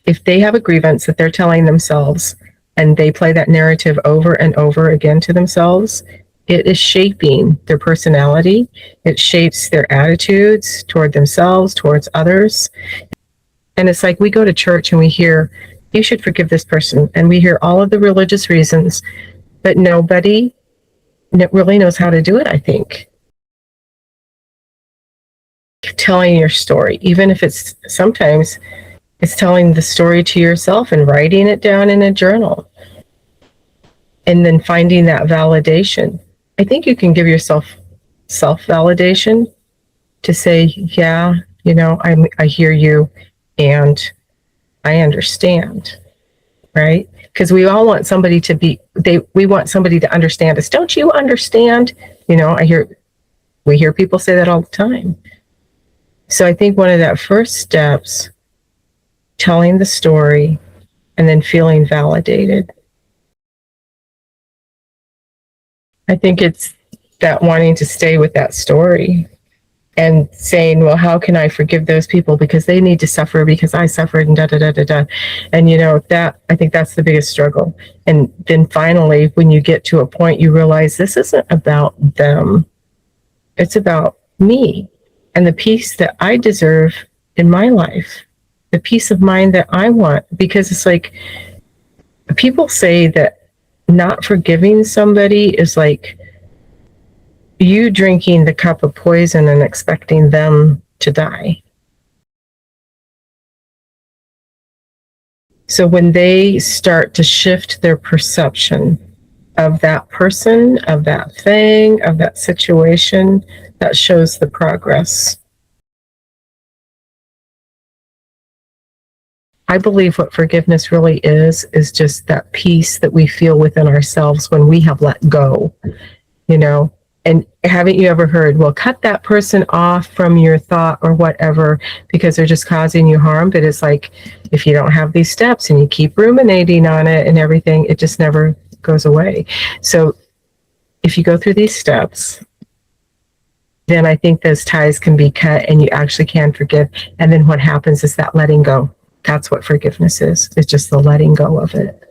if they have a grievance that they're telling themselves and they play that narrative over and over again to themselves, it is shaping their personality. It shapes their attitudes toward themselves, towards others. And it's like we go to church and we hear, you should forgive this person. And we hear all of the religious reasons, but nobody really knows how to do it, I think. Telling your story, even if it's sometimes it's telling the story to yourself and writing it down in a journal and then finding that validation. I think you can give yourself self-validation to say, yeah, I hear you and I understand, right? Because we all want somebody to we want somebody to understand us. Don't you understand? We hear people say that all the time. So I think one of that first steps, telling the story and then feeling validated. I think it's that wanting to stay with that story and saying, well, how can I forgive those people because they need to suffer because I suffered and da da da da da. And that I think that's the biggest struggle. And then finally, when you get to a point, you realize this isn't about them. It's about me and the peace that I deserve in my life, the peace of mind that I want. Because it's like people say that not forgiving somebody is like you drinking the cup of poison and expecting them to die. So when they start to shift their perception of that person, of that thing, of that situation, that shows the progress. I believe what forgiveness really is just that peace that we feel within ourselves when we have let go, And haven't you ever heard, well, cut that person off from your thought or whatever because they're just causing you harm? But it's like, if you don't have these steps and you keep ruminating on it and everything, it just never goes away. So if you go through these steps, then I think those ties can be cut and you actually can forgive. And then what happens is that letting go. That's what forgiveness is. It's just the letting go of it.